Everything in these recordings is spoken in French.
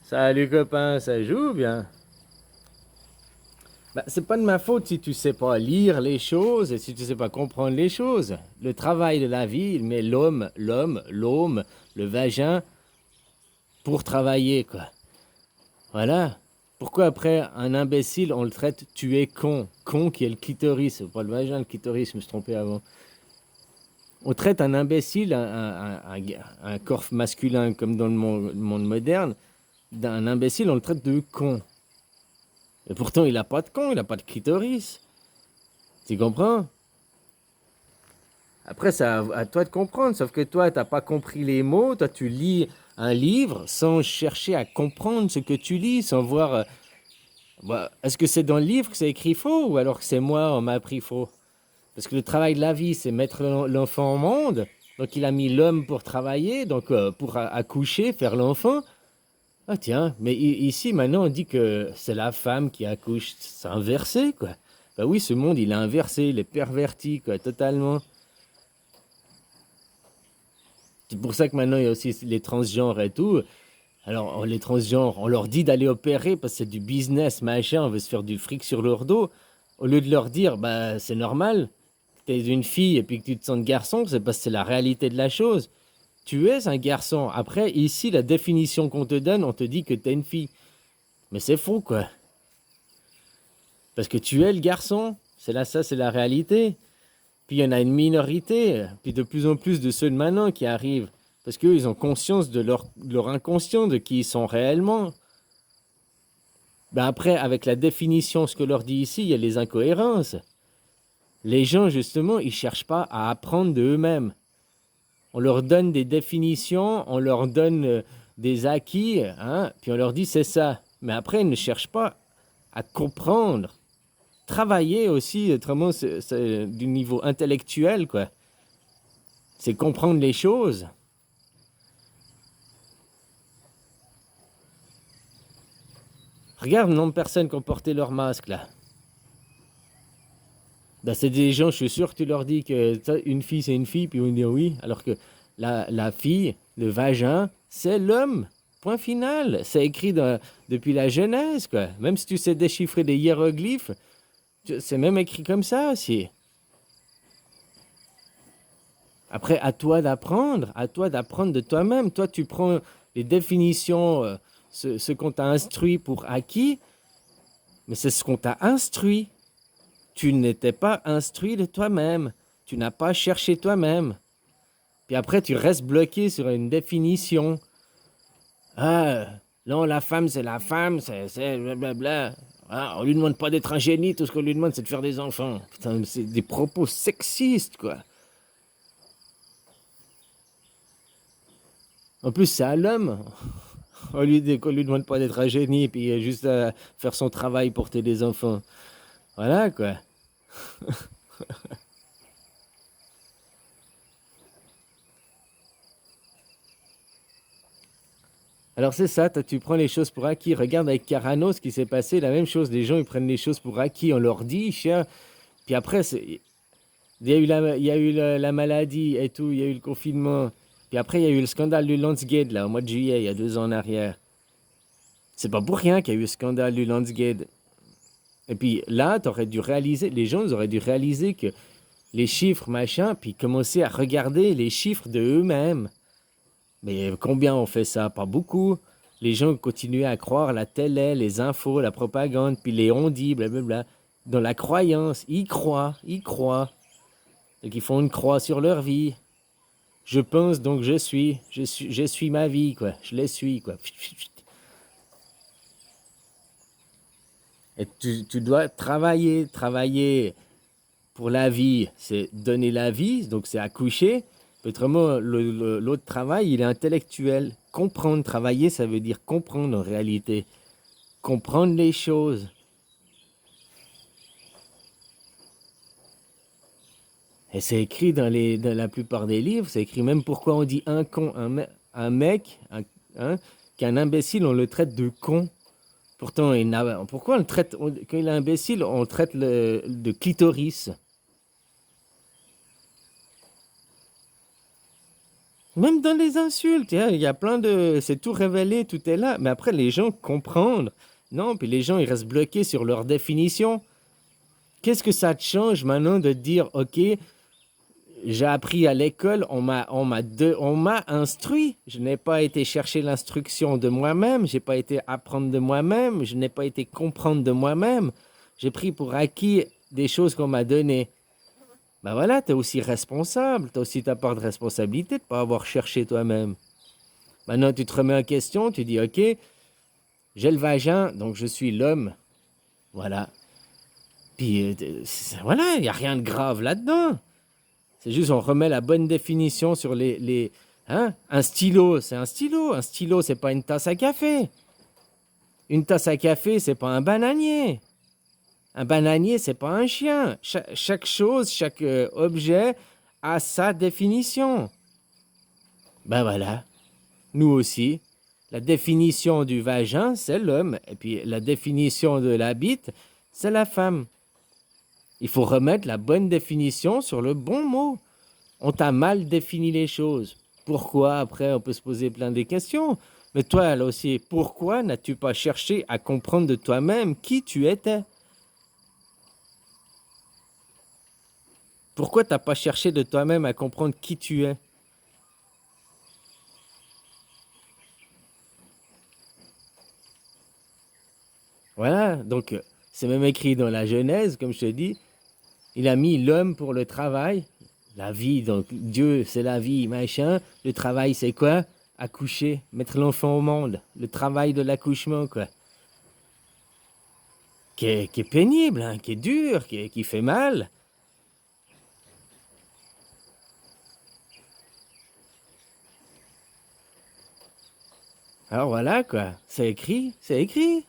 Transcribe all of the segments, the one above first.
Salut copain, ça joue bien? Bah, c'est pas de ma faute si tu sais pas lire les choses et si tu sais pas comprendre les choses. Le travail de la vie, il met l'homme, le vagin pour travailler, quoi. Voilà. Pourquoi après un imbécile, on le traite tu es con? Con qui est le clitoris, pas le vagin, le clitoris, je me suis trompé avant. On traite un imbécile, un corps masculin comme dans le monde moderne, d'un imbécile, on le traite de con. Et pourtant, il a pas de con, il a pas de clitoris. Tu comprends? Après, c'est à toi de comprendre. Sauf que toi, t'as pas compris les mots. Toi, tu lis un livre sans chercher à comprendre ce que tu lis, sans voir. Bah, est-ce que c'est dans le livre que c'est écrit faux ou alors que c'est moi, on m'a appris faux? Parce que le travail de la vie, c'est mettre l'enfant au monde. Donc, il a mis l'homme pour travailler, donc pour accoucher, faire l'enfant. Ah tiens, mais ici, maintenant, on dit que c'est la femme qui accouche. C'est inversé, quoi. Bah oui, ce monde, il est inversé, il est perverti, quoi, totalement. C'est pour ça que maintenant, il y a aussi les transgenres et tout. Alors, les transgenres, on leur dit d'aller opérer parce que c'est du business, machin, on veut se faire du fric sur leur dos. Au lieu de leur dire, bah, c'est normal, que tu es une fille et puis que tu te sens garçon, c'est parce que c'est la réalité de la chose. Tu es un garçon. Après, ici, la définition qu'on te donne, on te dit que tu es une fille. Mais c'est faux, quoi. Parce que tu es le garçon. C'est là, ça, c'est la réalité. Puis il y en a une minorité, puis de plus en plus de ceux de maintenant qui arrivent, parce qu'eux, ils ont conscience de leur inconscient, de qui ils sont réellement. Ben après, avec la définition, ce que leur dit ici, il y a les incohérences. Les gens, justement, ils ne cherchent pas à apprendre de eux-mêmes. On leur donne des définitions, on leur donne des acquis, hein, puis on leur dit c'est ça. Mais après, ils ne cherchent pas à comprendre. Travailler aussi, autrement, c'est du niveau intellectuel, quoi. C'est comprendre les choses. Regarde le nombre de personnes qui ont porté leur masque là. Ben, c'est des gens, je suis sûr que tu leur dis que une fille c'est une fille, puis ils vont dire oui, alors que la fille, le vagin, c'est l'homme. Point final. C'est écrit depuis la Genèse, quoi. Même si tu sais déchiffrer des hiéroglyphes, c'est même écrit comme ça aussi. Après, à toi d'apprendre de toi-même. Toi, tu prends les définitions, ce qu'on t'a instruit pour acquis, mais c'est ce qu'on t'a instruit. Tu n'étais pas instruit de toi-même. Tu n'as pas cherché toi-même. Puis après, tu restes bloqué sur une définition. Ah, non, la femme, c'est la femme, c'est blablabla. Ah, on lui demande pas d'être un génie, tout ce qu'on lui demande, c'est de faire des enfants. Putain, c'est des propos sexistes, quoi. En plus, c'est à l'homme. Qu'on lui demande pas d'être un génie, puis juste à faire son travail, porter des enfants. Voilà, quoi. Alors c'est ça, toi, tu prends les choses pour acquis. Regarde avec Carano ce qui s'est passé, la même chose. Les gens, ils prennent les choses pour acquis, on leur dit, cher. Puis après, il y a eu la maladie et tout, il y a eu le confinement. Puis après, il y a eu le scandale du Landsgate, là, au mois de juillet, il y a 2 ans en arrière. C'est pas pour rien qu'il y a eu le scandale du Landsgate. Et puis là, t'aurais dû réaliser, les gens ils auraient dû réaliser que les chiffres, machin, puis commencer à regarder les chiffres de eux-mêmes. Mais combien on fait ça? Pas beaucoup. Les gens continuent à croire la télé, les infos, la propagande, puis les on-dit, blablabla. Dans la croyance, ils croient, ils croient. Donc ils font une croix sur leur vie. Je pense donc je suis ma vie, quoi. Je les suis, quoi. Et tu dois travailler, travailler pour la vie, c'est donner la vie, donc c'est accoucher. Autrement, l'autre travail, il est intellectuel. Comprendre, travailler, ça veut dire comprendre en réalité. Comprendre les choses. Et c'est écrit dans la plupart des livres, c'est écrit même pourquoi on dit un con, un mec, hein, qu'un imbécile, on le traite de con. Pourtant, pourquoi on le traite, quand il est imbécile, on le traite de clitoris. Même dans les insultes, hein, il y a plein de... C'est tout révélé, tout est là. Mais après, les gens comprennent. Non, puis les gens, ils restent bloqués sur leur définition. Qu'est-ce que ça te change maintenant de dire, OK, j'ai appris à l'école, on m'a instruit. Je n'ai pas été chercher l'instruction de moi-même, j'ai pas été apprendre de moi-même, je n'ai pas été comprendre de moi-même. J'ai pris pour acquis des choses qu'on m'a données. Ben voilà, tu es aussi responsable, tu as aussi ta part de responsabilité de ne pas avoir cherché toi-même. Maintenant, tu te remets en question, tu dis, OK, j'ai le vagin, donc je suis l'homme. Voilà. Puis, voilà, il n'y a rien de grave là-dedans. C'est juste, on remet la bonne définition sur hein? Un stylo, c'est un stylo. Un stylo, c'est pas une tasse à café. Une tasse à café, c'est pas un bananier. Un bananier, c'est pas un chien. Chaque chose, chaque objet a sa définition. Ben voilà, nous aussi. La définition du vagin, c'est l'homme. Et puis la définition de la bite, c'est la femme. Il faut remettre la bonne définition sur le bon mot. On t'a mal défini les choses. Pourquoi? Après, on peut se poser plein de questions. Mais toi, là aussi, pourquoi n'as-tu pas cherché à comprendre de toi-même qui tu étais? Pourquoi t'as pas cherché de toi-même à comprendre qui tu es? Voilà, donc c'est même écrit dans la Genèse, comme je te dis, il a mis l'homme pour le travail. La vie, donc Dieu, c'est la vie, machin. Le travail, c'est quoi? Accoucher, mettre l'enfant au monde. Le travail de l'accouchement, quoi. Qui est pénible, hein, qui est dur, qui fait mal. Alors voilà, quoi. C'est écrit, c'est écrit.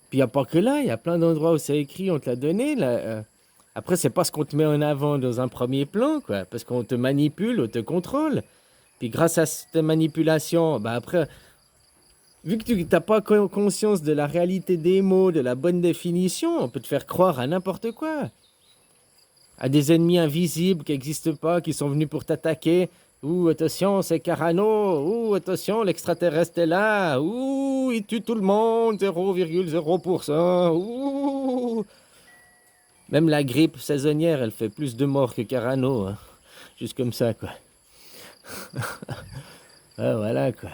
Puis il n'y a pas que là, il y a plein d'endroits où c'est écrit, on te l'a donné. Là, Après, c'est pas ce qu'on te met en avant dans un premier plan, quoi. Parce qu'on te manipule, on te contrôle. Puis grâce à cette manipulation, bah après, vu que tu n'as pas conscience de la réalité des mots, de la bonne définition, on peut te faire croire à n'importe quoi. À des ennemis invisibles qui n'existent pas, qui sont venus pour t'attaquer. Ouh, attention, c'est Carano. Ouh, attention, l'extraterrestre est là. Ouh, il tue tout le monde, 0,0%. Ouh. Même la grippe saisonnière, elle fait plus de morts que Carano, hein. Juste comme ça, quoi. Ah, voilà, quoi.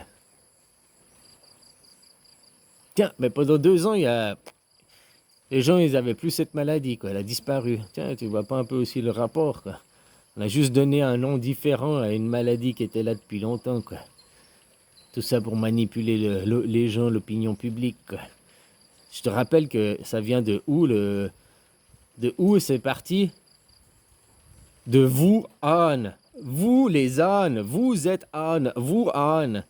Tiens, mais pendant 2 ans, les gens, ils avaient plus cette maladie, quoi. Elle a disparu. Tiens, tu vois pas un peu aussi le rapport, quoi. On a juste donné un nom différent à une maladie qui était là depuis longtemps, quoi. Tout ça pour manipuler les gens, l'opinion publique, quoi. Je te rappelle que ça vient de où de où c'est parti? De vous, âne. Vous, les ânes. Vous êtes ânes. Vous, ânes.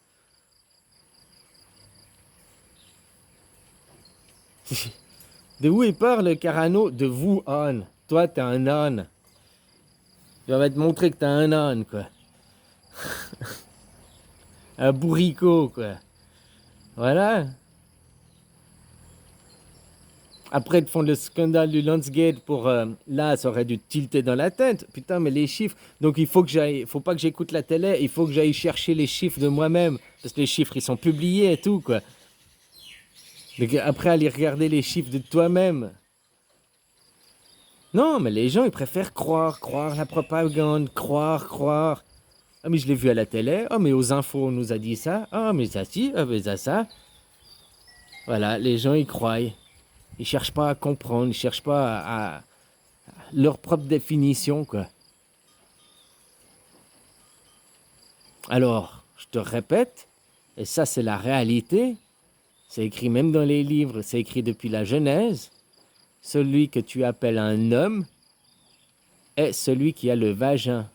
De où il parle, Carano? De vous, âne. Toi, t'es un âne. Je vais te montrer que t'es un âne, quoi. Un bourricot, quoi. Voilà. Après, ils te font le scandale du Landsgate pour... là, ça aurait dû tilter dans la tête. Putain, mais les chiffres... Donc, il faut que j'aille... Faut pas que j'écoute la télé. Il faut que j'aille chercher les chiffres de moi-même. Parce que les chiffres, ils sont publiés et tout, quoi. Donc, après, aller regarder les chiffres de toi-même. Non, mais les gens, ils préfèrent croire la propagande, croire. Ah, mais je l'ai vu à la télé. Ah, mais aux infos, on nous a dit ça. Ah, mais ça, si. Ah, mais ça. Voilà, les gens, ils croient. Ils cherchent pas à comprendre. Ils cherchent pas à leur propre définition, quoi. Alors, je te répète, et ça, c'est la réalité. C'est écrit même dans les livres. C'est écrit depuis la Genèse. Celui que tu appelles un homme est celui qui a le vagin.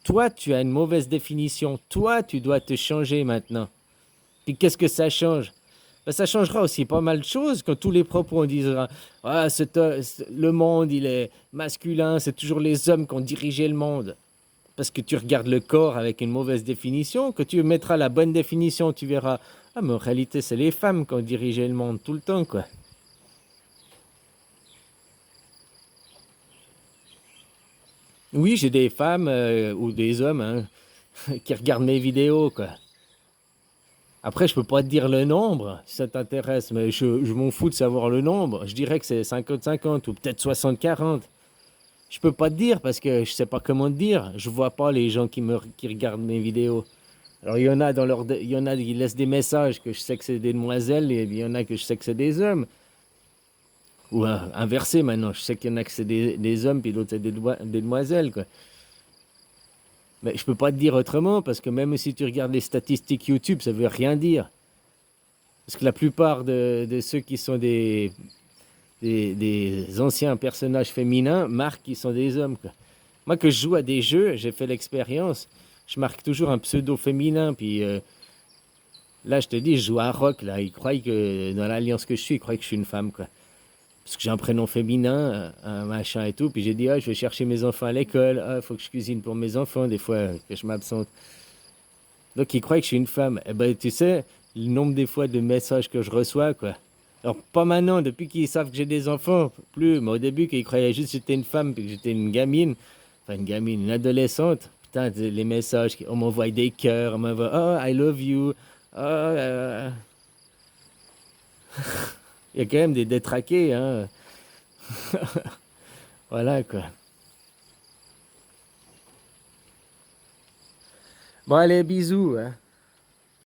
Toi, tu as une mauvaise définition. Toi, tu dois te changer maintenant. Puis qu'est-ce que ça change? Ben, ça changera aussi pas mal de choses quand tous les propos on dira ah, le monde il est masculin, c'est toujours les hommes qui ont dirigé le monde. Parce que tu regardes le corps avec une mauvaise définition, que tu mettras la bonne définition, tu verras ah mais en réalité c'est les femmes qui ont dirigé le monde tout le temps, quoi. Oui, j'ai des femmes ou des hommes hein, qui regardent mes vidéos, quoi. Après, je peux pas te dire le nombre, si ça t'intéresse, mais je m'en fous de savoir le nombre. Je dirais que c'est 50-50 ou peut-être 60-40. Je peux pas te dire parce que je sais pas comment te dire. Je vois pas les gens qui regardent mes vidéos. Alors, il y en a qui laissent des messages que je sais que c'est des demoiselles et il y en a que je sais que c'est des hommes. Ou inversé maintenant, je sais qu'il y en a que c'est des hommes puis d'autres c'est des demoiselles, quoi. Mais je peux pas te dire autrement parce que même si tu regardes les statistiques YouTube, ça veut rien dire. Parce que la plupart de ceux qui sont des anciens personnages féminins marquent qu'ils sont des hommes, quoi. Moi, que je joue à des jeux, j'ai fait l'expérience, je marque toujours un pseudo féminin. Puis là, je te dis, je joue à Rock. Là, ils croient que dans l'alliance que je suis, ils croient que je suis une femme, quoi. Parce que j'ai un prénom féminin, un machin et tout. Puis j'ai dit, ah, je vais chercher mes enfants à l'école. Ah, il faut que je cuisine pour mes enfants, des fois que je m'absente. Donc, ils croient que je suis une femme. Eh ben, tu sais, le nombre des fois de messages que je reçois, quoi. Alors, pas maintenant, depuis qu'ils savent que j'ai des enfants, plus. Mais au début, qu'ils croyaient juste que j'étais une femme, puis que j'étais une gamine. Enfin, une gamine, une adolescente. Putain, les messages, on m'envoie des cœurs, on m'envoie, oh, I love you. Oh, il y a quand même des détraqués, hein. Voilà, quoi. Bon, allez, bisous, hein.